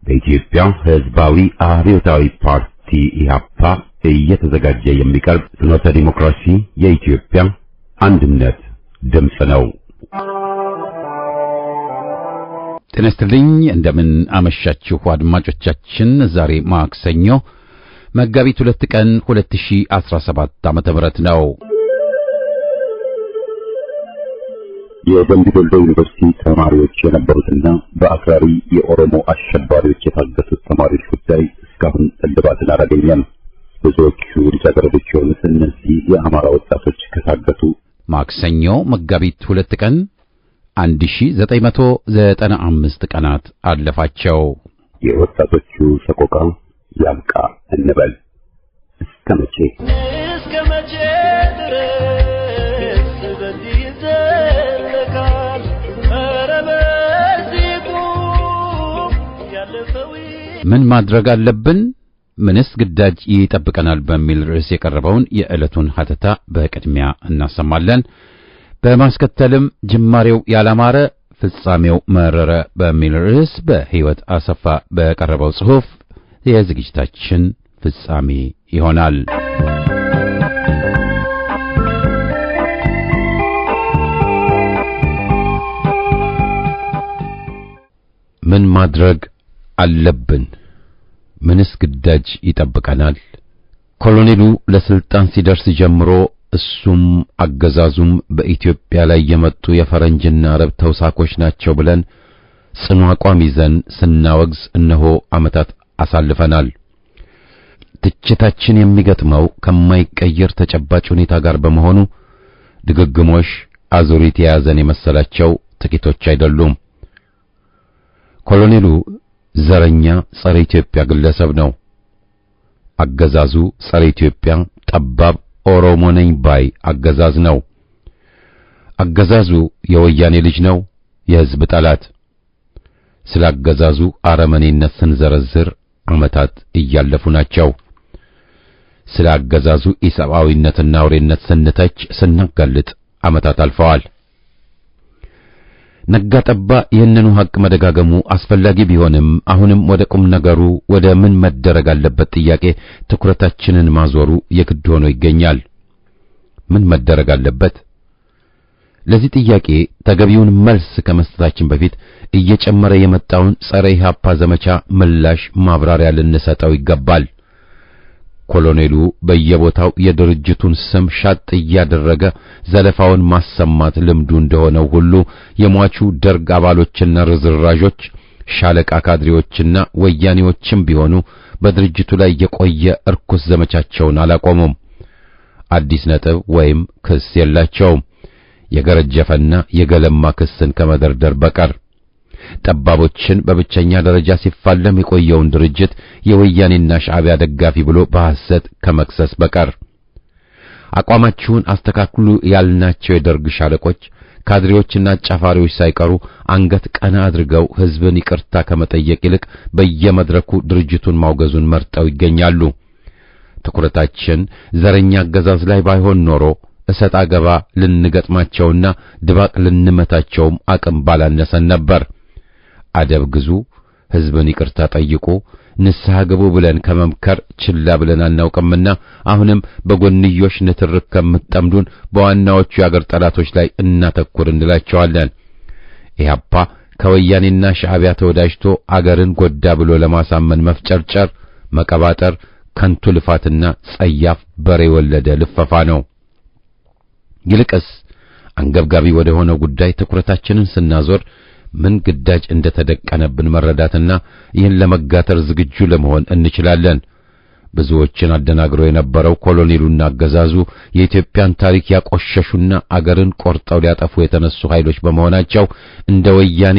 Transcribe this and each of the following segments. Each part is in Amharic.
በኢትዮጵያ ሕዝባዊ አብዮታዊ ፓርቲ ኢህአፓ እየተዘጋጀ የሚቀርብ ፍኖተ ዲሞክራሲ የኢትዮጵያ አንድነት ድምፅ ነው። ጤና ይስጥልኝ። እንደምን አመሻችሁ አድማጮቻችን። ዛሬ ማክሰኞ መጋቢት 2 ቀን 2017 ዓመተ ምህረት ነው። የደምቢ ዶሎ ዩኒቨርሲቲ ተማሪዎች የነበሩትና በአክራሪ የኦሮሞ አሸባሪዎች የታገቱት ተማሪዎች ጉዳይ እስካሁን እልባትን አላገኘም። ብዙዎቹ ልጃገረዶች የሆኑት እነዚህ የአማራ ወጣቶች ከታገቱ ማክሰኞ መጋቢት 2 ቀን 1995 ቀናት አለፋቸው። የወጣቶቹ ሰቆቃ ያብቃ እንበል። እስከ መቼ ድረስ በዚህ ይዘለቃል? ኧረ በዚህ ያለፈው ምን ማድረግ አለብን? ምንስ ግዳጅ ይጠብቀናል? በሚል ርዕስ የቀረበውን የዕለቱን ሀተታ በቅድሚያ እናሰማለን። በማስከተልም ጅማሬው ያላማረ ፍጻሜው መረረ በሚል ርዕስ በሕይወት አሰፋ በቀረበው ጽሑፍ የዝግጅታችን ፍጻሜ ይሆናል። ምን ማድረግ አለብን? ምንስ ግዳጅ ይጠብቀናል? ኮሎኔሉ ለስልጣን ሲደርስ ጀምሮ እሱም አገዛዙም በኢትዮጵያ ላይ የመጡ የፈረንጅና አረብ ተውሳኮች ናቸው ብለን ጽኑ አቋም ይዘን ስናወግዝ እነሆ ዓመታት አሳልፈናል። ትችታችን የሚገጥመው ከማይቀየር ተጨባጭ ሁኔታ ጋር በመሆኑ ድግግሞሽ አዙሪት የያዘን የመሰላቸው ጥቂቶች አይደሉም። ኮሎኔሉ ዘረኛ ጸረ ኢትዮጵያ ግለሰብ ነው። አገዛዙ ጸረ ኢትዮጵያ ጠባብ ኦሮሞ ነኝ ባይ አገዛዝ ነው። አገዛዙ የወያኔ ልጅ ነው፣ የሕዝብ ጠላት። ስለ አገዛዙ አረመኔነት ስንዘረዝር ዓመታት እያለፉ ናቸው። ስለ አገዛዙ ኢሰብአዊነትና አውሬነት ስንተች ስናጋልጥ ዓመታት አልፈዋል። ነጋጠባ ይህንኑ ሐቅ መደጋገሙ አስፈላጊ ቢሆንም አሁንም ወደ ቁም ነገሩ ወደ ምን መደረግ አለበት ጥያቄ ትኩረታችንን ማዞሩ የግድ ሆኖ ይገኛል። ምን መደረግ አለበት? ለዚህ ጥያቄ ተገቢውን መልስ ከመስጠታችን በፊት እየጨመረ የመጣውን ጸረ ኢህአፓ ዘመቻ ምላሽ ማብራሪያ ልንሰጠው ይገባል። ኮሎኔሉ በየቦታው የድርጅቱን ስም ሻጥ እያደረገ ዘለፋውን ማሰማት ልምዱ እንደሆነው ሁሉ የሟቹ ደርግ አባሎችና ርዝራዦች ሻለቃ ካድሬዎችና ወያኔዎችም ቢሆኑ በድርጅቱ ላይ የቆየ እርኩስ ዘመቻቸውን አላቆሙም። አዲስ ነጥብ ወይም ክስ የላቸውም፣ የገረጀፈና የገለማ ክስን ከመደርደር በቀር። ጠባቦችን በብቸኛ ደረጃ ሲፋለም የቆየውን ድርጅት የወያኔና ሻዕቢያ ደጋፊ ብሎ በሐሰት ከመክሰስ በቀር። አቋማችሁን አስተካክሉ ያልናቸው የደርግ ሻለቆች ካድሬዎችና አጫፋሪዎች ሳይቀሩ አንገት ቀና አድርገው ሕዝብን ይቅርታ ከመጠየቅ ይልቅ በየመድረኩ ድርጅቱን ማውገዙን መርጠው ይገኛሉ። ትኩረታችን ዘረኛ አገዛዝ ላይ ባይሆን ኖሮ እሰጥ አገባ ልንገጥማቸውና ድባቅ ልንመታቸውም አቅም ባላነሰን ነበር። አደብ ግዙ፣ ሕዝብን ይቅርታ ጠይቁ፣ ንስሐ ግቡ ብለን ከመምከር ችላ ብለን አናውቅምና አሁንም በጎንዮሽ ንትርክ ከምትጠምዱን በዋናዎቹ የአገር ጠላቶች ላይ እናተኩር እንላቸዋለን። ኢህአፓ ከወያኔና ሻዕቢያ ተወዳጅቶ አገርን ጎዳ ብሎ ለማሳመን መፍጨርጨር፣ መቀባጠር ከንቱ ልፋትና ጸያፍ በሬ ወለደ ልፈፋ ነው። ይልቅስ አንገብጋቢ ወደ ሆነው ጉዳይ ትኩረታችንን ስናዞር ምን ግዳጅ እንደተደቀነብን መረዳትና ይህን ለመጋተር ዝግጁ ለመሆን እንችላለን። ብዙዎችን አደናግሮ የነበረው ኮሎኔሉና አገዛዙ የኢትዮጵያን ታሪክ ያቆሸሹና አገርን ቆርጠው ሊያጠፉ የተነሱ ኃይሎች በመሆናቸው እንደ ወያኔ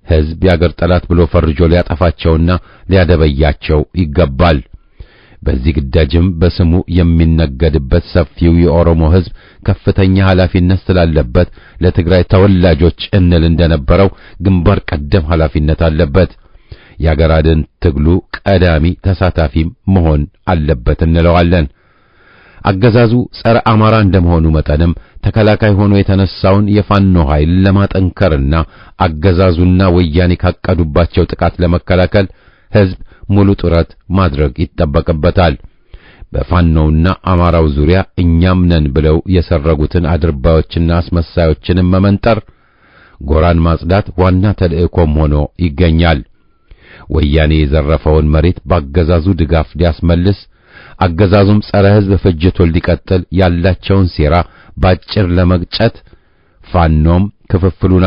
ሕዝብ የአገር ጠላት ብሎ ፈርጆ ሊያጠፋቸውና ሊያደበያቸው ይገባል። በዚህ ግዳጅም በስሙ የሚነገድበት ሰፊው የኦሮሞ ሕዝብ ከፍተኛ ኃላፊነት ስላለበት ለትግራይ ተወላጆች እንል እንደነበረው ግንባር ቀደም ኃላፊነት አለበት። የአገር አድን ትግሉ ቀዳሚ ተሳታፊም መሆን አለበት እንለዋለን። አገዛዙ ጸረ አማራ እንደመሆኑ መጠንም ተከላካይ ሆኖ የተነሳውን የፋኖ ኃይል ለማጠንከርና አገዛዙና ወያኔ ካቀዱባቸው ጥቃት ለመከላከል ሕዝብ ሙሉ ጥረት ማድረግ ይጠበቅበታል። በፋኖውና አማራው ዙሪያ እኛም ነን ብለው የሰረጉትን አድርባዮችና አስመሳዮችንም መመንጠር፣ ጎራን ማጽዳት ዋና ተልእኮም ሆኖ ይገኛል። ወያኔ የዘረፈውን መሬት በአገዛዙ ድጋፍ ሊያስመልስ፣ አገዛዙም ጸረ ሕዝብ ፍጅቱን ሊቀጥል ያላቸውን ሴራ ባጭር ለመግጨት ፋኖም ክፍፍሉን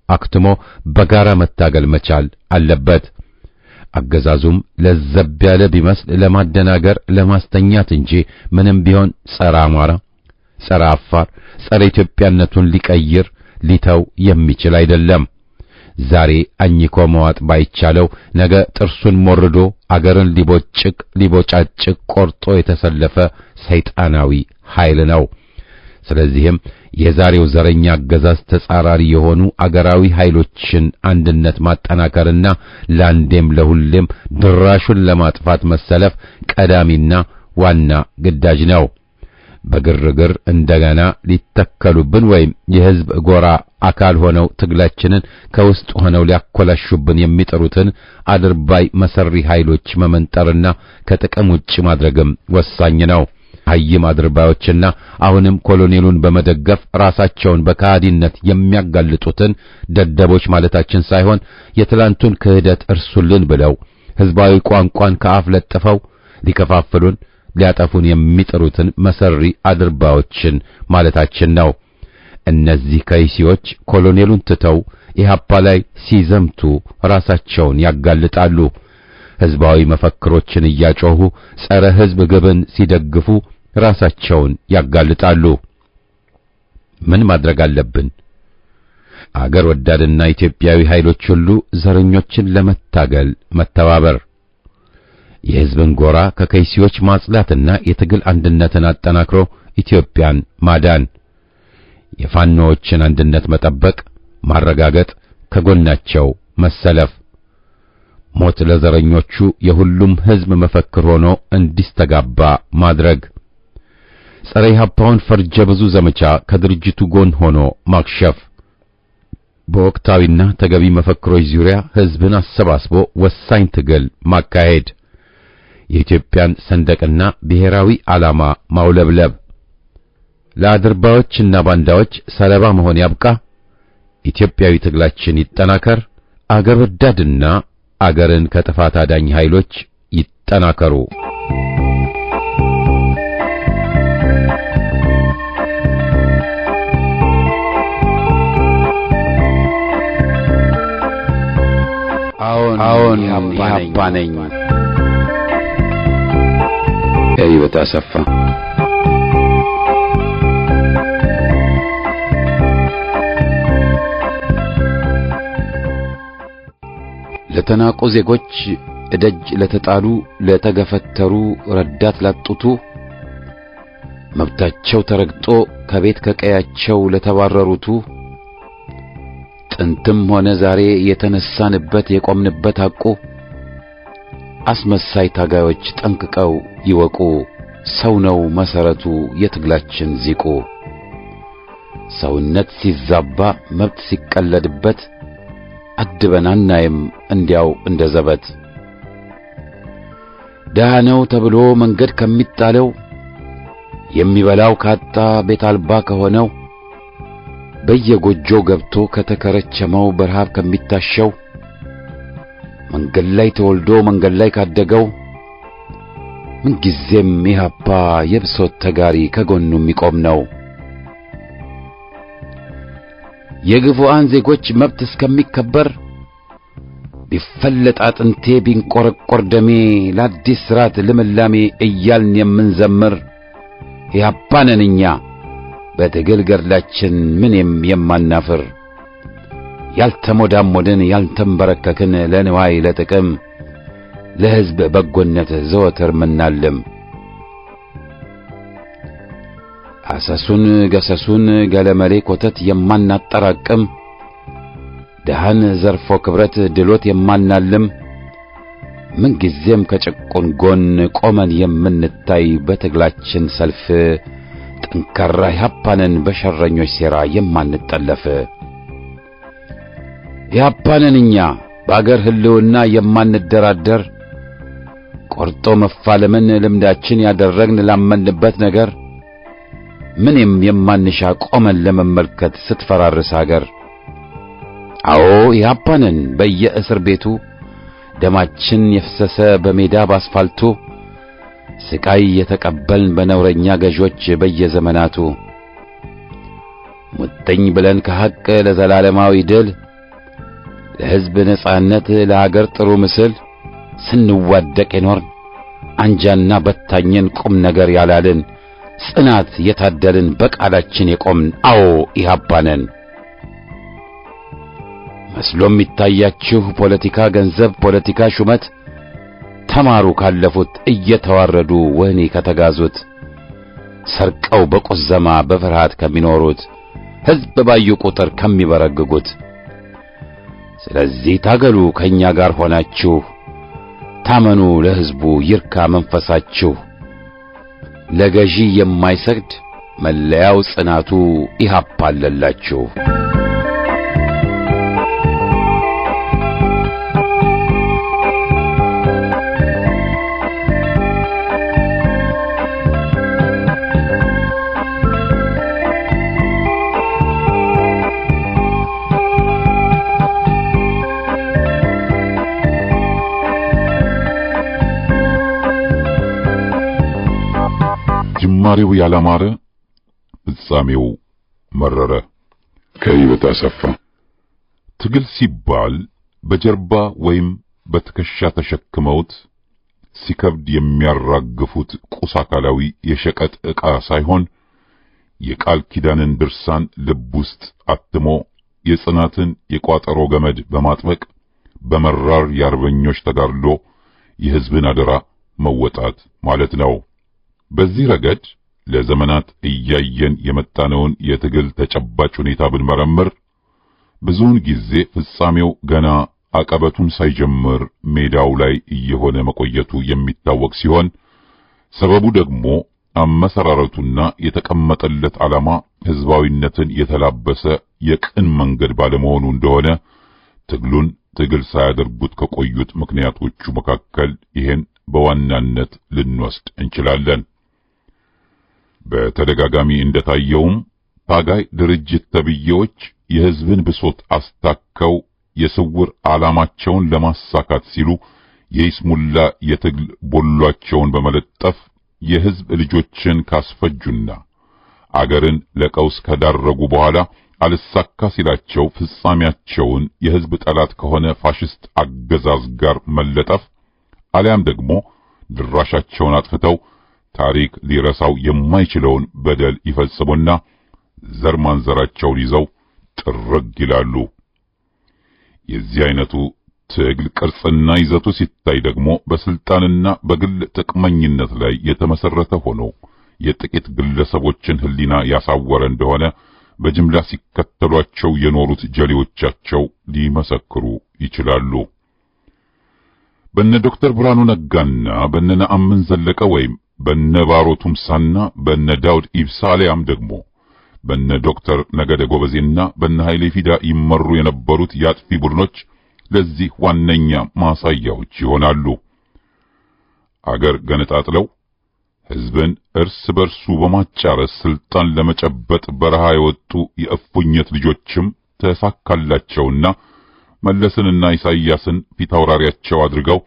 አክትሞ በጋራ መታገል መቻል አለበት። አገዛዙም ለዘብ ያለ ቢመስል ለማደናገር ለማስተኛት እንጂ ምንም ቢሆን ጸረ አማራ፣ ጸረ አፋር፣ ጸረ ኢትዮጵያነቱን ሊቀይር ሊተው የሚችል አይደለም። ዛሬ አኝኮ መዋጥ ባይቻለው ነገ ጥርሱን ሞርዶ አገርን ሊቦጫጭቅ ቆርጦ የተሰለፈ ሰይጣናዊ ኃይል ነው። ስለዚህም የዛሬው ዘረኛ አገዛዝ ተጻራሪ የሆኑ አገራዊ ኃይሎችን አንድነት ማጠናከርና ለአንዴም ለሁሌም ድራሹን ለማጥፋት መሰለፍ ቀዳሚና ዋና ግዳጅ ነው። በግርግር እንደገና ሊተከሉብን ወይም የሕዝብ ጎራ አካል ሆነው ትግላችንን ከውስጥ ሆነው ሊያኮላሹብን የሚጠሩትን አድርባይ መሰሪ ኃይሎች መመንጠርና ከጥቅም ውጭ ማድረግም ወሳኝ ነው። ሀይም አድርባዮችና አሁንም ኮሎኔሉን በመደገፍ ራሳቸውን በካዲነት የሚያጋልጡትን ደደቦች ማለታችን ሳይሆን የትላንቱን ክህደት እርሱልን ብለው ሕዝባዊ ቋንቋን ከአፍ ለጥፈው ሊከፋፍሉን ሊያጠፉን የሚጥሩትን መሰሪ አድርባዮችን ማለታችን ነው። እነዚህ ከይሲዎች ኮሎኔሉን ትተው ኢህአፓ ላይ ሲዘምቱ ራሳቸውን ያጋልጣሉ። ሕዝባዊ መፈክሮችን እያጮሁ ጸረ ሕዝብ ግብን ሲደግፉ ራሳቸውን ያጋልጣሉ። ምን ማድረግ አለብን? አገር ወዳድና ኢትዮጵያዊ ኃይሎች ሁሉ ዘረኞችን ለመታገል መተባበር፣ የሕዝብን ጎራ ከከይሲዎች ማጽዳትና የትግል አንድነትን አጠናክሮ ኢትዮጵያን ማዳን፣ የፋኖዎችን አንድነት መጠበቅ፣ ማረጋገጥ፣ ከጎናቸው መሰለፍ፣ ሞት ለዘረኞቹ የሁሉም ሕዝብ መፈክር ሆኖ እንዲስተጋባ ማድረግ፣ ጸረ ኢህአፓውን ፈርጀ ብዙ ዘመቻ ከድርጅቱ ጎን ሆኖ ማክሸፍ፣ በወቅታዊና ተገቢ መፈክሮች ዙሪያ ሕዝብን አሰባስቦ ወሳኝ ትግል ማካሄድ፣ የኢትዮጵያን ሰንደቅና ብሔራዊ ዓላማ ማውለብለብ፣ ለአድርባዮችና ባንዳዎች ሰለባ መሆን ያብቃ። ኢትዮጵያዊ ትግላችን ይጠናከር። አገር ወዳድና አገርን ከጥፋት አዳኝ ኃይሎች ይጠናከሩ። አዎን ኢህአፓ ነኝ። ሕይወት አሰፋ። ለተናቁ ዜጎች እደጅ ለተጣሉ ለተገፈተሩ ረዳት ላጡቱ መብታቸው ተረግጦ ከቤት ከቀያቸው ለተባረሩቱ ጥንትም ሆነ ዛሬ የተነሳንበት የቆምንበት ሐቁ አስመሳይ ታጋዮች ጠንቅቀው ይወቁ። ሰው ነው መሰረቱ የትግላችን ዚቁ። ሰውነት ሲዛባ መብት ሲቀለድበት አድበን አናይም እንዲያው እንደ ዘበት። ደሃ ነው ተብሎ መንገድ ከሚጣለው የሚበላው ካጣ ቤት አልባ ከሆነው በየጎጆው ገብቶ ከተከረቸመው በረሃብ ከሚታሸው መንገድ ላይ ተወልዶ መንገድ ላይ ካደገው ምንጊዜም ኢህአፓ የብሶት ተጋሪ ከጎኑ የሚቆም ነው። የግፉአን ዜጎች መብት እስከሚከበር ቢፈለጥ አጥንቴ ቢንቆረቆር ደሜ ለአዲስ ሥርዓት ልምላሜ እያልን የምንዘምር ኢህአፓ ነን እኛ በትግል ገድላችን ምንም የማናፍር። ያልተሞዳሞድን ያልተንበረከክን ለንዋይ ለጥቅም ለሕዝብ በጎነት ዘወትር ምናልም። አሰሱን ገሰሱን ገለመሌ ኮተት የማናጠራቅም ደሃን ዘርፎ ክብረት ድሎት የማናልም ምንጊዜም ከጭቁን ጎን ቆመን የምንታይ በትግላችን ሰልፍ ጠንካራ ኢህአፓ ነን በሸረኞች ሴራ የማንጠለፍ። ኢህአፓ ነን እኛ በአገር ህልውና የማንደራደር ቆርጦ መፋለምን ልምዳችን ያደረግን ላመንበት ነገር ምንም የማንሻ ቆመን ለመመልከት ስትፈራርስ አገር። አዎ ያፓነን በየእስር ቤቱ ደማችን የፈሰሰ በሜዳ ባስፋልቱ ስቃይ የተቀበልን በነውረኛ ገዦች በየዘመናቱ ሙጥኝ ብለን ከሐቅ ለዘላለማዊ ድል ለሕዝብ ነጻነት ለሀገር ጥሩ ምስል ስንዋደቅ የኖርን አንጃና በታኘን ቁም ነገር ያላልን ጽናት የታደልን በቃላችን የቆምን አዎ ኢህአፓ ነን። መስሎም ይታያችሁ ፖለቲካ ገንዘብ፣ ፖለቲካ ሹመት ተማሩ ካለፉት እየተዋረዱ ወህኒ ከተጋዙት ሰርቀው በቁዘማ በፍርሃት ከሚኖሩት ሕዝብ ባዩ ቁጥር ከሚበረግጉት። ስለዚህ ታገሉ ከኛ ጋር ሆናችሁ ታመኑ ለሕዝቡ ይርካ መንፈሳችሁ። ለገዢ የማይሰግድ መለያው ጽናቱ ኢህአፓ አለላችሁ። ጅማሬው ያላማረ ፍጻሜው መረረ። ከህይወት አሰፋ። ትግል ሲባል በጀርባ ወይም በትከሻ ተሸክመውት ሲከብድ የሚያራግፉት ቁስ አካላዊ የሸቀጥ ዕቃ ሳይሆን የቃል ኪዳንን ድርሳን ልብ ውስጥ አትሞ የጽናትን የቋጠሮ ገመድ በማጥበቅ በመራር የአርበኞች ተጋድሎ የሕዝብን አደራ መወጣት ማለት ነው። በዚህ ረገድ ለዘመናት እያየን የመጣነውን የትግል ተጨባጭ ሁኔታ ብንመረምር ብዙውን ጊዜ ፍጻሜው ገና አቀበቱን ሳይጀምር ሜዳው ላይ እየሆነ መቆየቱ የሚታወቅ ሲሆን ሰበቡ ደግሞ አመሰራረቱና የተቀመጠለት ዓላማ ሕዝባዊነትን የተላበሰ የቅን መንገድ ባለመሆኑ እንደሆነ ትግሉን ትግል ሳያደርጉት ከቆዩት ምክንያቶቹ መካከል ይሄን በዋናነት ልንወስድ እንችላለን። በተደጋጋሚ እንደታየውም ታጋይ ድርጅት ተብዬዎች የሕዝብን ብሶት አስታከው የስውር ዓላማቸውን ለማሳካት ሲሉ የይስሙላ የትግል ቦሏቸውን በመለጠፍ የሕዝብ ልጆችን ካስፈጁና አገርን ለቀውስ ከዳረጉ በኋላ አልሳካ ሲላቸው ፍጻሜያቸውን የሕዝብ ጠላት ከሆነ ፋሽስት አገዛዝ ጋር መለጠፍ አሊያም ደግሞ ድራሻቸውን አጥፍተው ታሪክ ሊረሳው የማይችለውን በደል ይፈጽሙና ዘር ማንዘራቸውን ይዘው ጥርግ ይላሉ። የዚህ አይነቱ ትግል ቅርጽና ይዘቱ ሲታይ ደግሞ በስልጣንና በግል ጥቅመኝነት ላይ የተመሰረተ ሆኖ የጥቂት ግለሰቦችን ሕሊና ያሳወረ እንደሆነ በጅምላ ሲከተሏቸው የኖሩት ጀሌዎቻቸው ሊመሰክሩ ይችላሉ። በነ ዶክተር ብርሃኑ ነጋና በነ ነአምን ዘለቀ ወይም በነ ባሮ ቱምሳና በነ ዳውድ ኢብሳ አሊያም ደግሞ በነ ዶክተር ነገደ ጎበዜና በነ ኃይሌ ፊዳ ይመሩ የነበሩት የአጥፊ ቡድኖች ለዚህ ዋነኛ ማሳያዎች ይሆናሉ። አገር ገነጣጥለው ሕዝብን እርስ በርሱ በማጫረስ ስልጣን ለመጨበጥ በረሃ የወጡ የእፉኝት ልጆችም ተሳካላቸውና መለስንና ኢሳይያስን ፊታውራሪያቸው አድርገው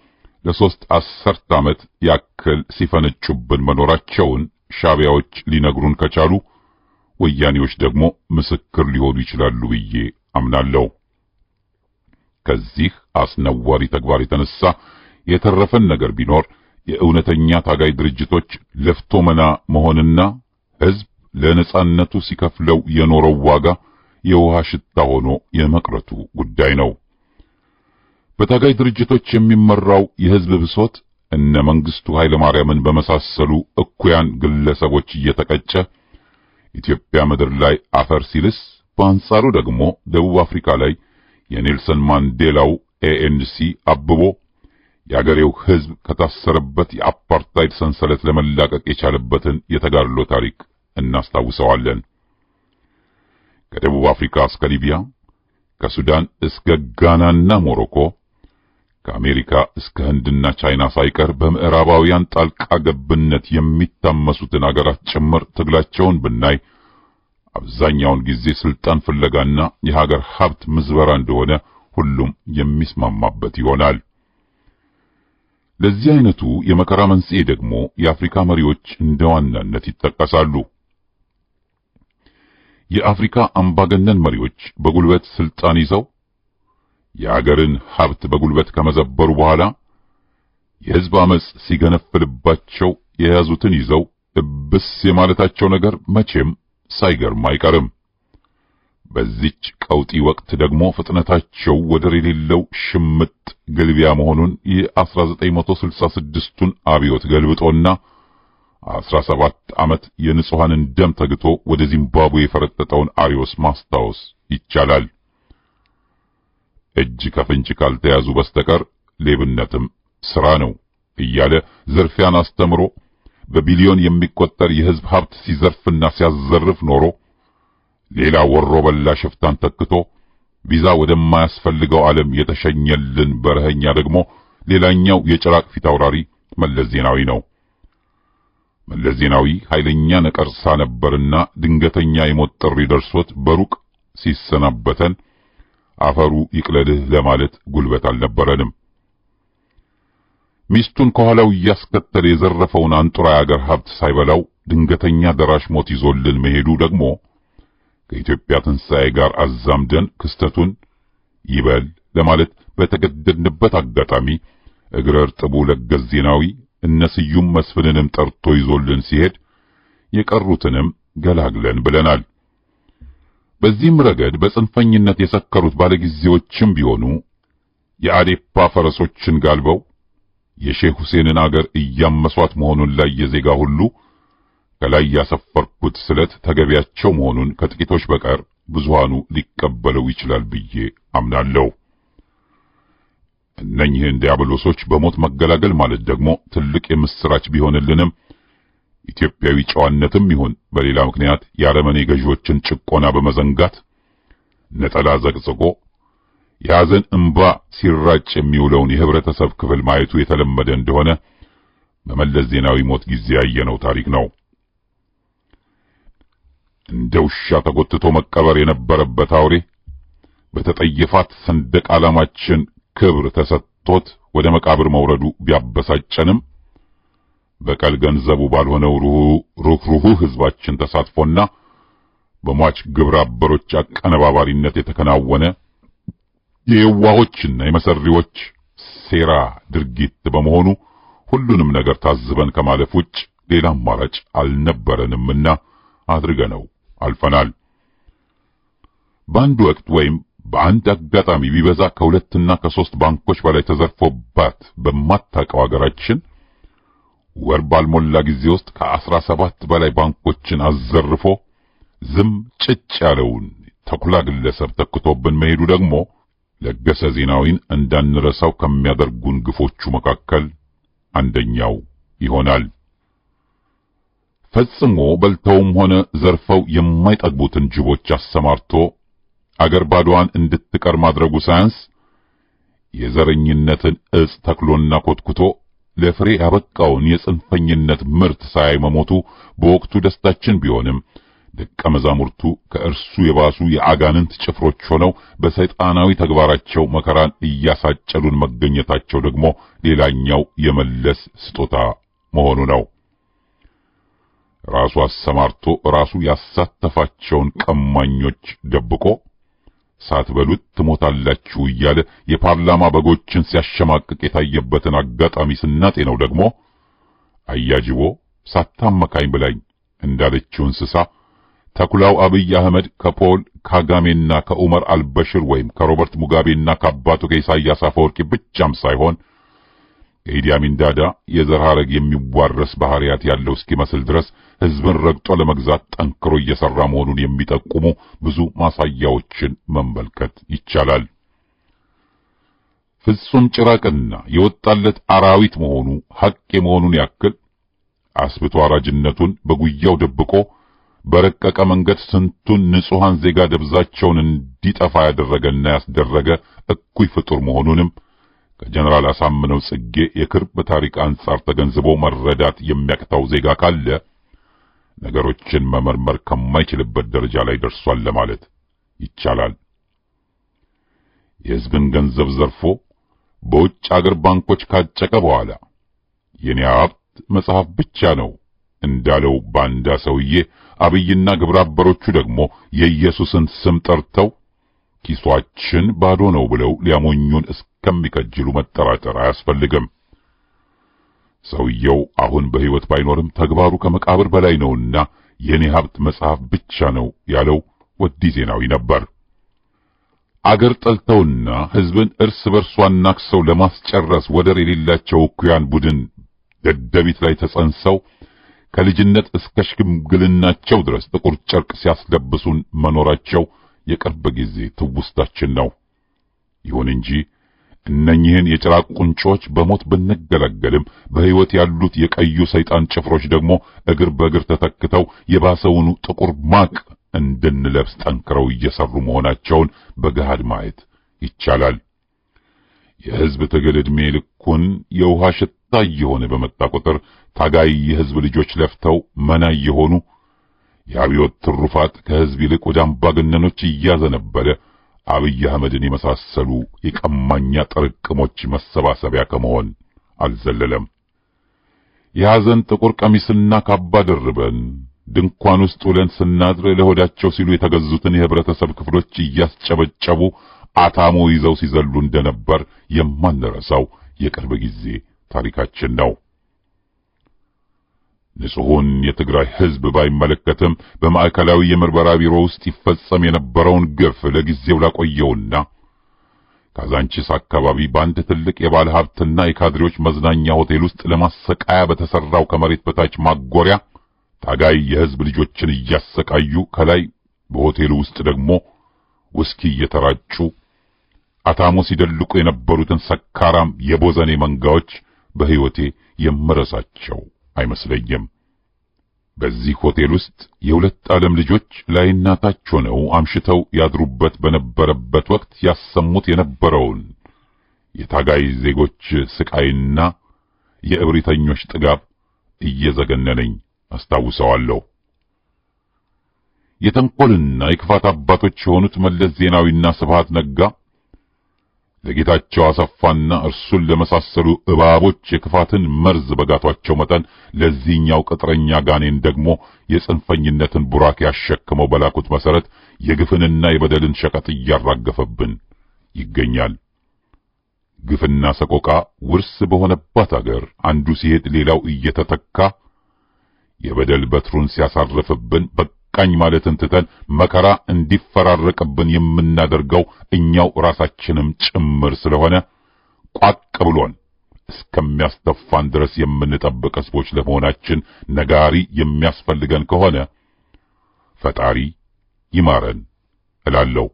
ለሶስት አስርት ዓመት ያክል ሲፈነጩብን መኖራቸውን ሻዕቢያዎች ሊነግሩን ከቻሉ ወያኔዎች ደግሞ ምስክር ሊሆኑ ይችላሉ ብዬ አምናለሁ። ከዚህ አስነዋሪ ተግባር የተነሳ የተረፈን ነገር ቢኖር የእውነተኛ ታጋይ ድርጅቶች ለፍቶ መና መሆንና ሕዝብ ለነጻነቱ ሲከፍለው የኖረው ዋጋ የውሃ ሽታ ሆኖ የመቅረቱ ጉዳይ ነው። በታጋይ ድርጅቶች የሚመራው የሕዝብ ብሶት እነ መንግስቱ ኃይለ ማርያምን በመሳሰሉ እኩያን ግለሰቦች እየተቀጨ ኢትዮጵያ ምድር ላይ አፈር ሲልስ፣ በአንጻሩ ደግሞ ደቡብ አፍሪካ ላይ የኔልሰን ማንዴላው ኤኤንሲ አብቦ የአገሬው ሕዝብ ከታሰረበት የአፓርታይድ ሰንሰለት ለመላቀቅ የቻለበትን የተጋድሎ ታሪክ እናስታውሰዋለን። ከደቡብ አፍሪካ እስከ ሊቢያ፣ ከሱዳን እስከ ጋናና ሞሮኮ፣ ከአሜሪካ እስከ ህንድና ቻይና ሳይቀር በምዕራባውያን ጣልቃ ገብነት የሚታመሱትን አገራት ጭምር ትግላቸውን ብናይ አብዛኛውን ጊዜ ስልጣን ፍለጋና የሀገር ሀብት ምዝበራ እንደሆነ ሁሉም የሚስማማበት ይሆናል። ለዚህ አይነቱ የመከራ መንስኤ ደግሞ የአፍሪካ መሪዎች እንደ ዋናነት ይጠቀሳሉ። የአፍሪካ አምባገነን መሪዎች በጉልበት ስልጣን ይዘው የአገርን ሀብት በጉልበት ከመዘበሩ በኋላ የህዝብ አመጽ ሲገነፍልባቸው የያዙትን ይዘው እብስ የማለታቸው ነገር መቼም ሳይገርም አይቀርም። በዚች ቀውጢ ወቅት ደግሞ ፍጥነታቸው ወደር የሌለው ሽምጥ ግልቢያ መሆኑን የ1966ቱን አብዮት ገልብጦና 17 ዓመት የንጹሃንን ደም ተግቶ ወደ ዚምባብዌ የፈረጠጠውን አሪዮስ ማስታወስ ይቻላል። እጅ ከፍንጅ ካልተያዙ በስተቀር ሌብነትም ስራ ነው እያለ ዝርፊያን አስተምሮ በቢሊዮን የሚቆጠር የህዝብ ሀብት ሲዘርፍና ሲያዘርፍ ኖሮ ሌላ ወሮ በላ ሽፍታን ተክቶ ቪዛ ወደማያስፈልገው ዓለም የተሸኘልን በረኸኛ ደግሞ ሌላኛው የጭራቅ ፊት አውራሪ መለስ ዜናዊ ነው። መለስ ዜናዊ ኃይለኛ ነቀርሳ ነበርና ድንገተኛ የሞት ጥሪ ደርሶት በሩቅ ሲሰናበተን አፈሩ ይቅለልህ ለማለት ጉልበት አልነበረንም። ሚስቱን ከኋላው እያስከተለ የዘረፈውን አንጡራ የአገር ሀብት ሳይበላው ድንገተኛ ደራሽ ሞት ይዞልን መሄዱ ደግሞ ከኢትዮጵያ ትንሣኤ ጋር አዛምደን ክስተቱን ይበል ለማለት በተገደድንበት አጋጣሚ እግረ እርጥቡ ለገሰ ዜናዊ እነስዩም መስፍንንም ጠርቶ ይዞልን ሲሄድ የቀሩትንም ገላግለን ብለናል። በዚህም ረገድ በጽንፈኝነት የሰከሩት ባለጊዜዎችም ቢሆኑ የአዴፓ ፈረሶችን ጋልበው የሼህ ሁሴንን አገር እያመሷት መሆኑን ላይ የዜጋ ሁሉ ከላይ ያሰፈርኩት ስለት ተገቢያቸው መሆኑን ከጥቂቶች በቀር ብዙሃኑ ሊቀበለው ይችላል ብዬ አምናለሁ። እነኚህን ዲያብሎሶች በሞት መገላገል ማለት ደግሞ ትልቅ የምስራች ቢሆንልንም ኢትዮጵያዊ ጨዋነትም ይሁን በሌላ ምክንያት የአረመኔ ገዢዎችን ጭቆና በመዘንጋት ነጠላ ዘቅዝቆ የሐዘን እንባ ሲራጭ የሚውለውን የህብረተሰብ ክፍል ማየቱ የተለመደ እንደሆነ በመለስ ዜናዊ ሞት ጊዜ ያየነው ታሪክ ነው። እንደ ውሻ ተጎትቶ መቀበር የነበረበት አውሬ በተጠየፋት ሰንደቅ ዓላማችን ክብር ተሰጥቶት ወደ መቃብር መውረዱ ቢያበሳጨንም በቀል ገንዘቡ ባልሆነው ሩህሩህ ህዝባችን ተሳትፎና በሟች ግብረ አበሮች አቀነባባሪነት የተከናወነ የዋሆችና የመሰሪዎች ሴራ ድርጊት በመሆኑ ሁሉንም ነገር ታዝበን ከማለፍ ውጭ ሌላ አማራጭ አልነበረንምና አድርገነው አልፈናል። በአንድ ወቅት ወይም በአንድ አጋጣሚ ቢበዛ ከሁለትና ከሶስት ባንኮች በላይ ተዘርፎባት በማታውቀው አገራችን ወር ባልሞላ ጊዜ ውስጥ ከ17 በላይ ባንኮችን አዘርፎ ዝም ጭጭ ያለውን ተኩላ ግለሰብ ተክቶብን መሄዱ ደግሞ ለገሰ ዜናዊን እንዳንረሳው ከሚያደርጉን ግፎቹ መካከል አንደኛው ይሆናል። ፈጽሞ በልተውም ሆነ ዘርፈው የማይጠግቡትን ጅቦች አሰማርቶ አገር ባዶዋን እንድትቀር ማድረጉ ሳያንስ የዘረኝነትን እጽ ተክሎና ኮትኩቶ ለፍሬ ያበቃውን የጽንፈኝነት ምርት ሳያይ መሞቱ በወቅቱ ደስታችን ቢሆንም ደቀ መዛሙርቱ ከእርሱ የባሱ የአጋንንት ጭፍሮች ሆነው በሰይጣናዊ ተግባራቸው መከራን እያሳጨሉን መገኘታቸው ደግሞ ሌላኛው የመለስ ስጦታ መሆኑ ነው። ራሱ አሰማርቶ ራሱ ያሳተፋቸውን ቀማኞች ደብቆ ሳትበሉት ትሞታላችሁ እያለ የፓርላማ በጎችን ሲያሸማቅቅ የታየበትን አጋጣሚ ስናጤነው ደግሞ አያጅቦ ሳታመካኝ ብላኝ እንዳለችው እንስሳ ተኩላው አብይ አህመድ ከፖል ካጋሜና ከኡመር አልበሽር ወይም ከሮበርት ሙጋቤና ከአባቱ ከኢሳያስ አፈወርቂ ብቻም ሳይሆን ከኢዲ አሚን ዳዳ የዘር ሐረግ የሚዋረስ ባህሪያት ያለው እስኪመስል ድረስ ህዝብን ረግጦ ለመግዛት ጠንክሮ እየሰራ መሆኑን የሚጠቁሙ ብዙ ማሳያዎችን መመልከት ይቻላል። ፍጹም ጭራቅና የወጣለት አራዊት መሆኑ ሐቅ የመሆኑን ያክል አስብቶ አራጅነቱን በጉያው ደብቆ በረቀቀ መንገድ ስንቱን ንጹሃን ዜጋ ደብዛቸውን እንዲጠፋ ያደረገና ያስደረገ እኩይ ፍጡር መሆኑንም ከጀነራል አሳምነው ጽጌ የቅርብ ታሪክ አንጻር ተገንዝቦ መረዳት የሚያቅተው ዜጋ ካለ ነገሮችን መመርመር ከማይችልበት ደረጃ ላይ ደርሷል ለማለት ይቻላል። የሕዝብን ገንዘብ ዘርፎ በውጭ አገር ባንኮች ካጨቀ በኋላ የኔ ሀብት መጽሐፍ ብቻ ነው እንዳለው ባንዳ ሰውዬ አብይና ግብረ አበሮቹ ደግሞ የኢየሱስን ስም ጠርተው ኪሷችን ባዶ ነው ብለው ሊያሞኙን እስከሚከጅሉ መጠራጠር አያስፈልግም። ሰውየው አሁን በሕይወት ባይኖርም ተግባሩ ከመቃብር በላይ ነውና የኔ ሀብት መጽሐፍ ብቻ ነው ያለው ወዲ ዜናዊ ነበር። አገር ጠልተውና ሕዝብን እርስ በርሷ አናክሰው ለማስጨረስ ወደር የሌላቸው እኩያን ቡድን ደደቢት ላይ ተጸንሰው ከልጅነት እስከ ሽምግልናቸው ድረስ ጥቁር ጨርቅ ሲያስለብሱን መኖራቸው የቅርብ ጊዜ ትውስታችን ነው። ይሁን እንጂ እነኚህን የጭራቅ ቁንጮች በሞት ብንገለገልም በሕይወት ያሉት የቀዩ ሰይጣን ጭፍሮች ደግሞ እግር በእግር ተተክተው የባሰውኑ ጥቁር ማቅ እንድንለብስ ጠንክረው እየሰሩ መሆናቸውን በገሃድ ማየት ይቻላል። የሕዝብ ትግል ዕድሜ ልኩን የውሃ ሽታ እየሆነ በመጣ ቁጥር ታጋይ የሕዝብ ልጆች ለፍተው መና እየሆኑ የአብዮት ትሩፋት ከሕዝብ ይልቅ ወደ አምባገነኖች እያዘነበለ አብይ አህመድን የመሳሰሉ የቀማኛ ጥርቅሞች መሰባሰቢያ ከመሆን አልዘለለም። የሐዘን ጥቁር ቀሚስና ካባ ደርበን ድንኳን ውስጥ ውለን ስናድር ለሆዳቸው ሲሉ የተገዙትን የህብረተሰብ ክፍሎች እያስጨበጨቡ አታሞ ይዘው ሲዘሉ እንደነበር የማንረሳው የቅርብ ጊዜ ታሪካችን ነው። ንጹሑን የትግራይ ሕዝብ ባይመለከትም በማዕከላዊ የምርመራ ቢሮ ውስጥ ይፈጸም የነበረውን ግፍ ለጊዜው ላቆየውና ካዛንቺስ አካባቢ በአንድ ትልቅ የባለ ሀብትና የካድሬዎች መዝናኛ ሆቴል ውስጥ ለማሰቃያ በተሰራው ከመሬት በታች ማጎሪያ ታጋይ የሕዝብ ልጆችን እያሰቃዩ ከላይ በሆቴሉ ውስጥ ደግሞ ውስኪ እየተራጩ አታሞ ሲደልቁ የነበሩትን ሰካራም የቦዘኔ መንጋዎች በሕይወቴ የምረሳቸው አይመስለኝም። በዚህ ሆቴል ውስጥ የሁለት ዓለም ልጆች ላይና ታች ሆነው አምሽተው ያድሩበት በነበረበት ወቅት ያሰሙት የነበረውን የታጋይ ዜጎች ስቃይና የእብሪተኞች ጥጋብ እየዘገነነኝ አስታውሰዋለሁ። የተንኮልና የክፋት አባቶች የሆኑት መለስ ዜናዊና ስብሃት ነጋ ለጌታቸው አሰፋና እርሱን ለመሳሰሉ እባቦች የክፋትን መርዝ በጋቷቸው መጠን ለዚህኛው ቅጥረኛ ጋኔን ደግሞ የጽንፈኝነትን ቡራኬ ያሸክመው በላኩት መሰረት የግፍንና የበደልን ሸቀጥ እያራገፈብን ይገኛል። ግፍና ሰቆቃ ውርስ በሆነባት አገር አንዱ ሲሄድ ሌላው እየተተካ የበደል በትሩን ሲያሳርፍብን በቃኝ ማለትን ትተን መከራ እንዲፈራረቅብን የምናደርገው እኛው ራሳችንም ጭምር ስለሆነ ቋቅ ብሎን እስከሚያስተፋን ድረስ የምንጠብቅ ሕዝቦች ለመሆናችን ነጋሪ የሚያስፈልገን ከሆነ ፈጣሪ ይማረን እላለሁ።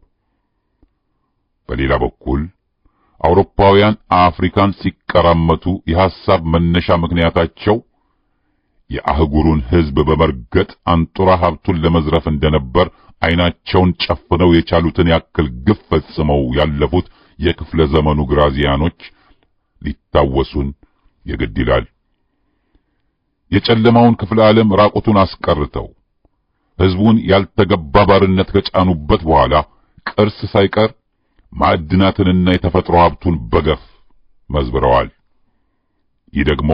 በሌላ በኩል አውሮፓውያን አፍሪካን ሲቀራመቱ የሐሳብ መነሻ ምክንያታቸው የአህጉሩን ሕዝብ በመርገጥ አንጡራ ሀብቱን ለመዝረፍ እንደነበር ዓይናቸውን ጨፍነው የቻሉትን ያክል ግፍ ፈጽመው ያለፉት የክፍለ ዘመኑ ግራዚያኖች ሊታወሱን የግድ ይላል። የጨለማውን ክፍለ ዓለም ራቁቱን አስቀርተው ሕዝቡን ያልተገባ ባርነት ከጫኑበት በኋላ ቅርስ ሳይቀር ማዕድናትንና የተፈጥሮ ሀብቱን በገፍ መዝብረዋል። ይህ ደግሞ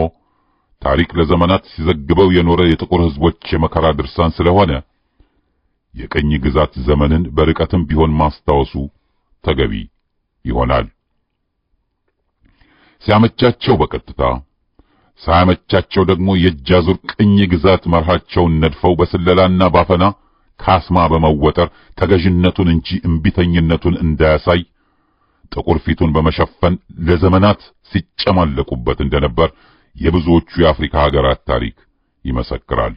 ታሪክ ለዘመናት ሲዘግበው የኖረ የጥቁር ሕዝቦች የመከራ ድርሳን ስለሆነ የቀኝ ግዛት ዘመንን በርቀትም ቢሆን ማስታወሱ ተገቢ ይሆናል። ሲያመቻቸው በቀጥታ ሳያመቻቸው ደግሞ የእጅ አዙር ቅኝ ግዛት መርሃቸውን ነድፈው በስለላና ባፈና ካስማ በመወጠር ተገዥነቱን እንጂ እምቢተኝነቱን እንዳያሳይ ጥቁር ፊቱን በመሸፈን ለዘመናት ሲጨማለቁበት እንደነበር የብዙዎቹ የአፍሪካ ሀገራት ታሪክ ይመሰክራል።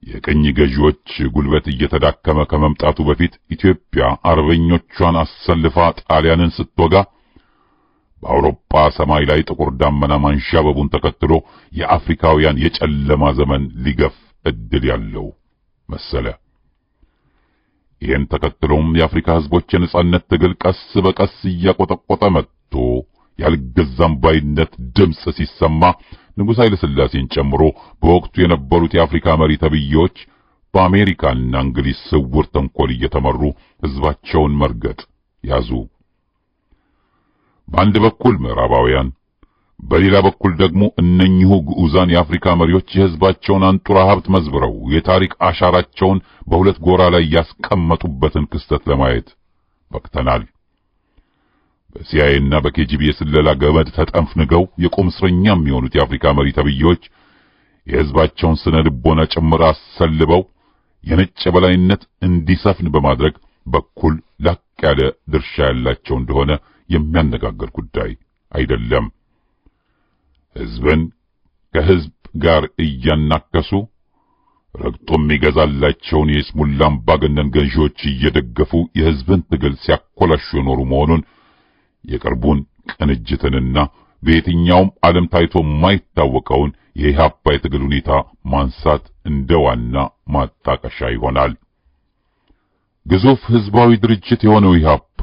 የቀኝ ገዢዎች ጉልበት እየተዳከመ ከመምጣቱ በፊት ኢትዮጵያ አርበኞቿን አሰልፋ ጣሊያንን ስትወጋ በአውሮፓ ሰማይ ላይ ጥቁር ዳመና ማንዣበቡን ተከትሎ የአፍሪካውያን የጨለማ ዘመን ሊገፍ እድል ያለው መሰለ። ይህን ተከትሎም የአፍሪካ ህዝቦች የነጻነት ትግል ቀስ በቀስ እያቆጠቆጠ መጥቶ ያልገዛም ባይነት ድምጽ ሲሰማ ንጉሥ ኃይለ ሥላሴን ጨምሮ በወቅቱ የነበሩት የአፍሪካ መሪ ተብዬዎች በአሜሪካና እንግሊዝ ስውር ተንኮል እየተመሩ ህዝባቸውን መርገጥ ያዙ። በአንድ በኩል ምዕራባውያን፣ በሌላ በኩል ደግሞ እነኚሁ ግዑዛን የአፍሪካ መሪዎች የህዝባቸውን አንጡራ ሀብት መዝብረው የታሪክ አሻራቸውን በሁለት ጎራ ላይ ያስቀመጡበትን ክስተት ለማየት በቅተናል። በሲአይኤና በኬጂቢ የስለላ ገመድ ተጠምፍንገው የቁም እስረኛ የሚሆኑት የአፍሪካ መሪ ተብዬዎች የህዝባቸውን ስነ ልቦና ጭምር አሰልበው የነጭ በላይነት እንዲሰፍን በማድረግ በኩል ላቅ ያለ ድርሻ ያላቸው እንደሆነ የሚያነጋግር ጉዳይ አይደለም። ህዝብን ከህዝብ ጋር እያናከሱ ረግጦም ይገዛላቸውን የስሙላ አምባገነን ገዢዎች እየደገፉ የህዝብን ትግል ሲያኮላሹ የኖሩ መሆኑን የቅርቡን ቅንጅትንና በየትኛውም ዓለም ታይቶ የማይታወቀውን የኢህአፓ የትግል ሁኔታ ማንሳት እንደ ዋና ማጣቀሻ ይሆናል። ግዙፍ ህዝባዊ ድርጅት የሆነው ኢህአፓ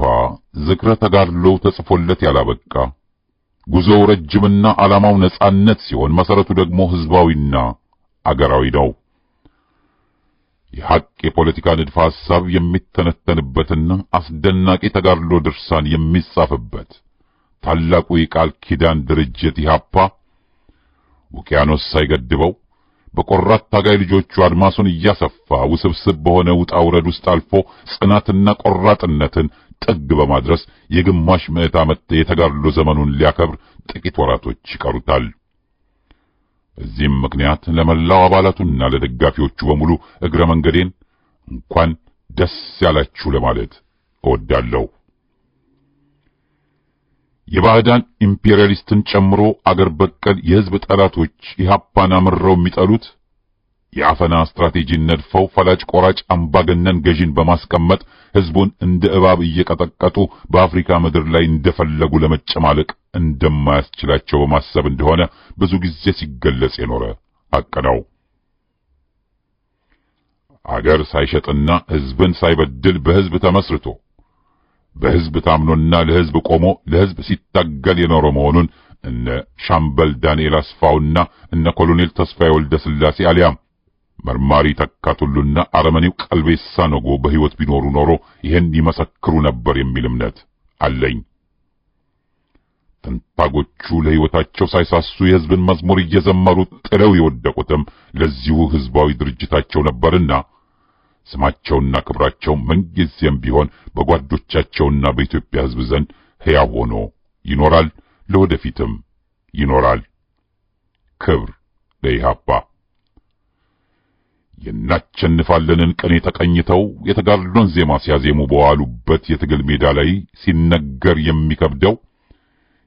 ዝክረ ተጋድሎው ተጽፎለት ያላበቃ ጉዞው ረጅምና ዓላማው ነጻነት ሲሆን መሰረቱ ደግሞ ህዝባዊና አገራዊ ነው። የሐቅ የፖለቲካ ንድፈ ሐሳብ የሚተነተንበትና አስደናቂ ተጋድሎ ድርሳን የሚጻፍበት ታላቁ የቃል ኪዳን ድርጅት ኢህአፓ ውቅያኖስ ሳይገድበው በቆራት ታጋይ ልጆቹ አድማሱን እያሰፋ ውስብስብ በሆነ ውጣ ውረድ ውስጥ አልፎ ጽናትና ቆራጥነትን ጥግ በማድረስ የግማሽ ምዕተ ዓመት የተጋድሎ ዘመኑን ሊያከብር ጥቂት ወራቶች ይቀሩታል። በዚህም ምክንያት ለመላው አባላቱና ለደጋፊዎቹ በሙሉ እግረ መንገዴን እንኳን ደስ ያላችሁ ለማለት እወዳለሁ። የባዕዳን ኢምፔሪያሊስትን ጨምሮ አገር በቀል የህዝብ ጠላቶች ኢህአፓን አምረው የሚጠሉት የአፈና ስትራቴጂን ነድፈው ፈላጭ ቆራጭ አምባገነን ገዢን በማስቀመጥ ህዝቡን እንደ እባብ እየቀጠቀጡ በአፍሪካ ምድር ላይ እንደፈለጉ ለመጨማለቅ እንደማያስችላቸው በማሰብ እንደሆነ ብዙ ጊዜ ሲገለጽ የኖረ ሐቅ ነው። አገር ሳይሸጥና ህዝብን ሳይበድል በህዝብ ተመስርቶ በህዝብ ታምኖና ለህዝብ ቆሞ ለህዝብ ሲታገል የኖረ መሆኑን እነ ሻምበል ዳንኤል አስፋውና እነ ኮሎኔል ተስፋዬ ወልደ ስላሴ አሊያም መርማሪ ተካቱሉና አረመኔው ቀልቤሳ ነጎ በህይወት ቢኖሩ ኖሮ ይሄን ይመሰክሩ ነበር የሚል እምነት አለኝ። ተንታጎቹ ለህይወታቸው ሳይሳሱ የህዝብን መዝሙር እየዘመሩ ጥለው የወደቁትም ለዚሁ ህዝባዊ ድርጅታቸው ነበርና ስማቸውና ክብራቸው ምንጊዜም ቢሆን በጓዶቻቸውና በኢትዮጵያ ህዝብ ዘንድ ሕያው ሆኖ ይኖራል፣ ለወደፊትም ይኖራል። ክብር ለኢህአፓ። የናቸንፋለንን ቅኔ ተቀኝተው የተጋድሎን ዜማ ሲያዜሙ በዋሉበት የትግል ሜዳ ላይ ሲነገር የሚከብደው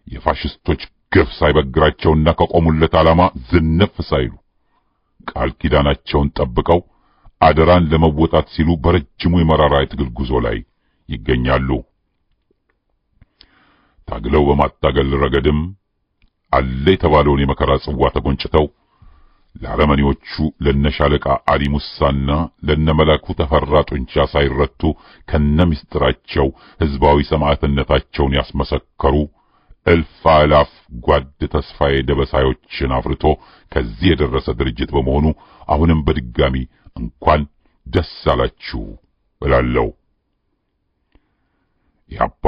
የፋሽስቶች ግፍ ሳይበግራቸውና ከቆሙለት ዓላማ ዝንፍ ሳይሉ ቃል ኪዳናቸውን ጠብቀው አደራን ለመወጣት ሲሉ በረጅሙ የመራራ የትግል ጉዞ ላይ ይገኛሉ። ታግለው በማታገል ረገድም አለ የተባለውን የመከራ ጽዋ ተጎንጭተው ለአረመኔዎቹ ለነሻለቃ አሊ ሙሳና ለነመላኩ ተፈራ ጡንቻ ሳይረቱ ከነምስጥራቸው ህዝባዊ ሰማዕትነታቸውን ያስመሰከሩ እልፍ አላፍ ጓድ ተስፋዬ ደበሳዮችን አፍርቶ ከዚህ የደረሰ ድርጅት በመሆኑ አሁንም በድጋሚ እንኳን ደስ አላችሁ እላለሁ። ኢህአፓ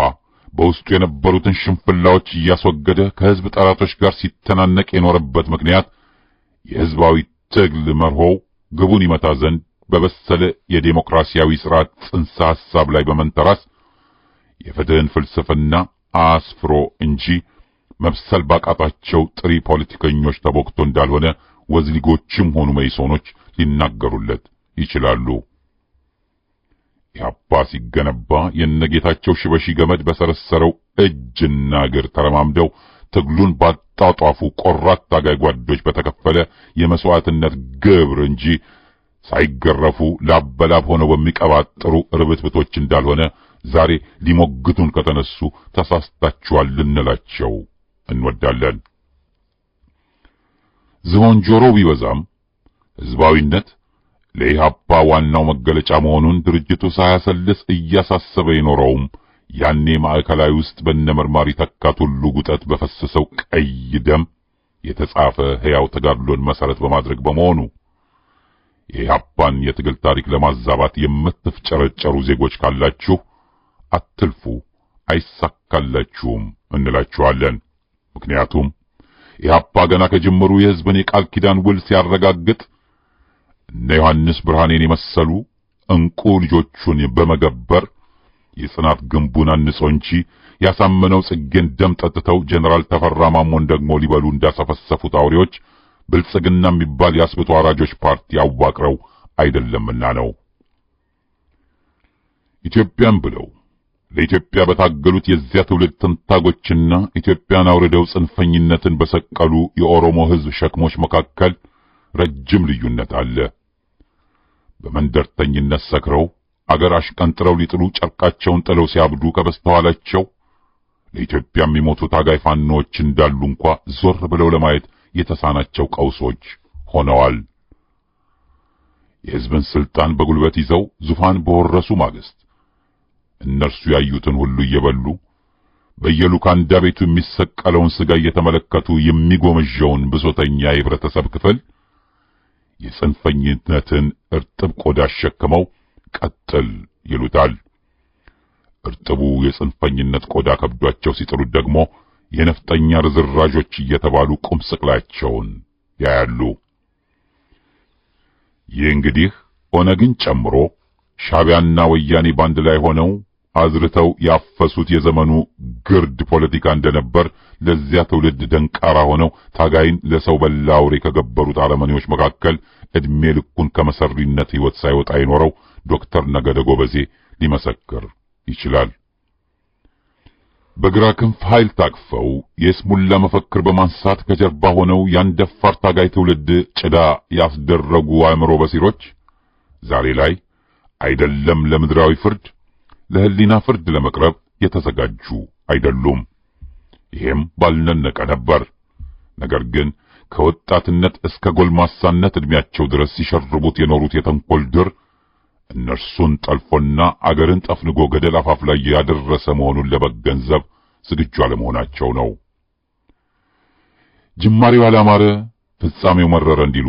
በውስጡ የነበሩትን ሽንፍላዎች እያስወገደ ከህዝብ ጠላቶች ጋር ሲተናነቅ የኖረበት ምክንያት የህዝባዊ ትግል መርሆው ግቡን ይመታ ዘንድ በበሰለ የዴሞክራሲያዊ ስርዓት ጽንሰ ሐሳብ ላይ በመንተራስ የፍትህን ፍልስፍና አስፍሮ እንጂ መብሰል ባቃታቸው ጥሪ ፖለቲከኞች ተቦክቶ እንዳልሆነ ወዝሊጎችም ሆኑ መይሶኖች ሊናገሩለት ይችላሉ። ኢህአፓ ሲገነባ የነጌታቸው ሽበሺ ገመድ በሰረሰረው እጅና እግር ተረማምደው ትግሉን ባጣጧፉ ቆራት ታጋይ ጓዶች በተከፈለ የመስዋዕትነት ግብር እንጂ ሳይገረፉ ላበላብ ሆነው በሚቀባጥሩ ርብትብቶች እንዳልሆነ ዛሬ ሊሞግቱን ከተነሱ ተሳስታችኋል ልንላቸው እንወዳለን። ዝሆን ጆሮ ቢበዛም ህዝባዊነት ለኢህአፓ ዋናው መገለጫ መሆኑን ድርጅቱ ሳያሰልስ እያሳሰበ የኖረውም ያኔ ማዕከላዊ ውስጥ በነመርማሪ ተካት ሁሉ ጉጠት በፈሰሰው ቀይ ደም የተጻፈ ሕያው ተጋድሎን መሰረት በማድረግ በመሆኑ የኢህአፓን የትግል ታሪክ ለማዛባት የምትፍጨረጨሩ ዜጎች ካላችሁ አትልፉ፣ አይሳካላችሁም እንላችኋለን። ምክንያቱም ኢህአፓ ገና ከጅምሩ የሕዝብን የቃል ኪዳን ውል ሲያረጋግጥ እነ ዮሐንስ ብርሃኔን የመሰሉ እንቁ ልጆቹን በመገበር የጽናት ግንቡን አንጾ እንጂ ያሳመነው ጽጌን ደም ጠጥተው ጀነራል ተፈራ ማሞን ደግሞ ሊበሉ እንዳሰፈሰፉት አውሬዎች ብልጽግና የሚባል ያስብቶ አራጆች ፓርቲ አዋቅረው አይደለምና ነው። ኢትዮጵያን ብለው ለኢትዮጵያ በታገሉት የዚያ ትውልድ ትንታጎችና ኢትዮጵያን አውርደው ጽንፈኝነትን በሰቀሉ የኦሮሞ ሕዝብ ሸክሞች መካከል ረጅም ልዩነት አለ። በመንደርተኝነት ሰክረው አገር አሽቀንጥረው ሊጥሉ ጨርቃቸውን ጥለው ሲያብዱ ከበስተኋላቸው ለኢትዮጵያ የሚሞቱ ታጋይ ፋኖዎች እንዳሉ እንኳ ዞር ብለው ለማየት የተሳናቸው ቀውሶች ሆነዋል። የሕዝብን ስልጣን በጉልበት ይዘው ዙፋን በወረሱ ማግስት እነርሱ ያዩትን ሁሉ እየበሉ በየሉካንዳ ቤቱ የሚሰቀለውን ስጋ እየተመለከቱ የሚጎመዣውን ብሶተኛ የህብረተሰብ ክፍል የጽንፈኝነትን እርጥብ ቆዳ አሸክመው ቀጥል ይሉታል። እርጥቡ የጽንፈኝነት ቆዳ ከብዷቸው ሲጥሉት ደግሞ የነፍጠኛ ርዝራዦች እየተባሉ ቁም ስቅላቸውን ያያሉ። ይህ እንግዲህ ኦነግን ጨምሮ ሻዕቢያና ወያኔ ባንድ ላይ ሆነው አዝርተው ያፈሱት የዘመኑ ግርድ ፖለቲካ እንደነበር ለዚያ ትውልድ ደንቃራ ሆነው ታጋይን ለሰው በላ አውሬ ከገበሩት አረመኔዎች መካከል እድሜ ልኩን ከመሰሪነት ሕይወት ሳይወጣ የኖረው ዶክተር ነገደ ጎበዜ ሊመሰክር ይችላል። በግራ ክንፍ ኃይል ታቅፈው የስሙላ መፈክር በማንሳት ከጀርባ ሆነው ያን ደፋር ታጋይ ትውልድ ጭዳ ያስደረጉ አእምሮ በሲሮች ዛሬ ላይ አይደለም ለምድራዊ ፍርድ ለህሊና ፍርድ ለመቅረብ የተዘጋጁ አይደሉም። ይሄም ባልነነቀ ነበር። ነገር ግን ከወጣትነት እስከ ጎልማሳነት እድሜያቸው ድረስ ሲሸርቡት የኖሩት የተንኮል ድር እነርሱን ጠልፎና አገርን ጠፍንጎ ገደል አፋፍ ላይ ያደረሰ መሆኑን ለመገንዘብ ዝግጁ አለመሆናቸው ነው። ጅማሬው ያላማረ ፍጻሜው መረረ እንዲሉ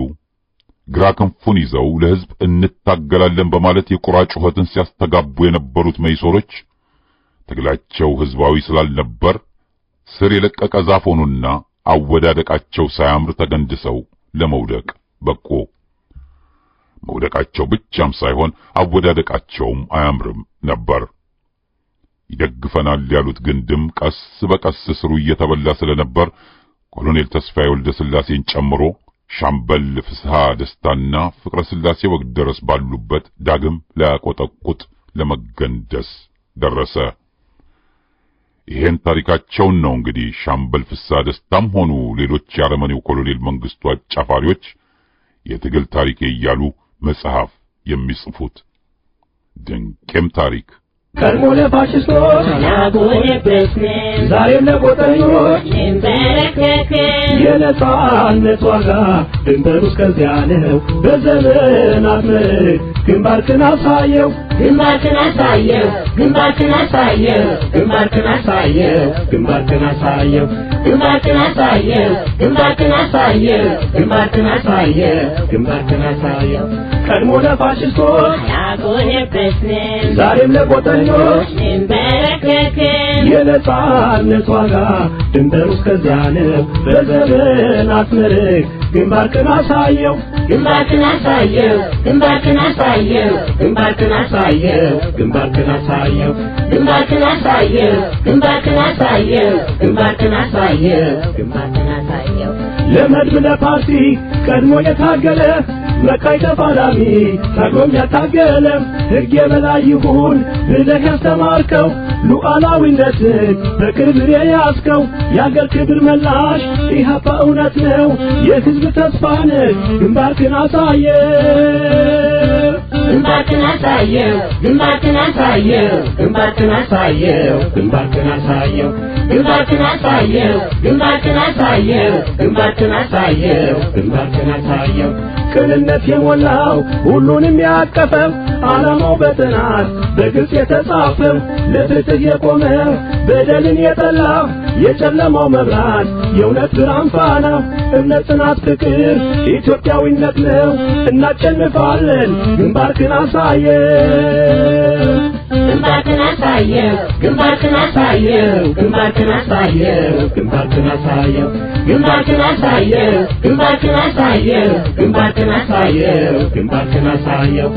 ግራ ክንፉን ይዘው ለሕዝብ እንታገላለን በማለት የቁራ ጩኸትን ሲያስተጋቡ የነበሩት መይሶሮች ትግላቸው ሕዝባዊ ስላልነበር ስር የለቀቀ ዛፍ ሆኑና አወዳደቃቸው ሳያምር ተገንድሰው ለመውደቅ በቁ። መውደቃቸው ብቻም ሳይሆን አወዳደቃቸውም አያምርም ነበር። ይደግፈናል ያሉት ግንድም ቀስ በቀስ ስሩ እየተበላ ስለነበር ኮሎኔል ተስፋዬ ወልደ ሥላሴን ጨምሮ ሻምበል ፍስሐ ደስታና ፍቅረ ሥላሴ ወግደረስ ባሉበት ዳግም ለቆጠቁጥ ለመገንደስ ደረሰ። ይሄን ታሪካቸውን ነው እንግዲህ ሻምበል ፍስሐ ደስታም ሆኑ ሌሎች የአረመኔው ኮሎኔል መንግስቱ አጫፋሪዎች የትግል ታሪክ እያሉ መጽሐፍ የሚጽፉት። ድንቅም ታሪክ ቀድሞ ለፋሽስቶች ዛሬም ለቆጠኞች የነጻነት ዋጋ ድንበሩ እስከዚያ ነው። በዘመናት ምርክ ግንባርክን አሳየው ግንባርክን አሳየው ግንባርክን አሳየው ግንባርክን አሳየው ግንባርክን አሳየው ግንባርክን አሳየው ግንባርክን አሳየው ግንባርክን አሳየው ግንባርክን አሳየው ቀድሞ ለፋሽስቶች ዛሬም ለቆጠኞች የነጻነት ዋጋ ድንበሩ እስከዚያ ነው። በዘመናት ምርክ ግንባርክን አሳየው ግንባርክን አሳየው ግንባርክን አሳየው ግንባርክን አሳየው ግንባርክን አሳየው ግንባርክን አሳየው ግንባርክን አሳየው ግንባርክን አሳየው ግንባርክን አሳየው ለመድብ ለፓርቲ ቀድሞ የታገለ መካይ ተፋላሚ ታግሎም ያታገለ ሕግ የበላይ ይሁን ብለህ ያስተማርከው ሉዓላዊነትን በክብር የያዝከው የአገር ክብር መላሽ ኢህአፓ እውነት ነው የሕዝብ ተስፋ ነህ። ግንባርክን አሳየው ግንባርክን አሳየው ግንባርክን አሳየው ግንባርክን አሳየው ግንባርክን አሳየው ግንባርክን አሳየው ግንባርክን አሳየው ግንባርክን አሳየው ግንባርክን አሳየው ቅንነት የሞላው ሁሉንም ያቀፈው ዓላማው በጥናት በግልጽ የተጻፈው ለፍትህ የቆመ በደልን የጠላ የጨለማው መብራት የእውነት ብርሃን ፋና እምነት፣ ጽናት፣ ፍቅር ኢትዮጵያዊነት ነው። እናሸንፋለን። ግንባርክን አሳየው፣ ግንባርክን አሳየው፣ ግንባርክን አሳየው፣ ግንባርክን አሳየው፣ ግንባርክን አሳየው፣ ግንባርክን አሳየው፣ ግንባርክን አሳየው፣ ግንባርክን አሳየው፣ ግንባርክን አሳየው።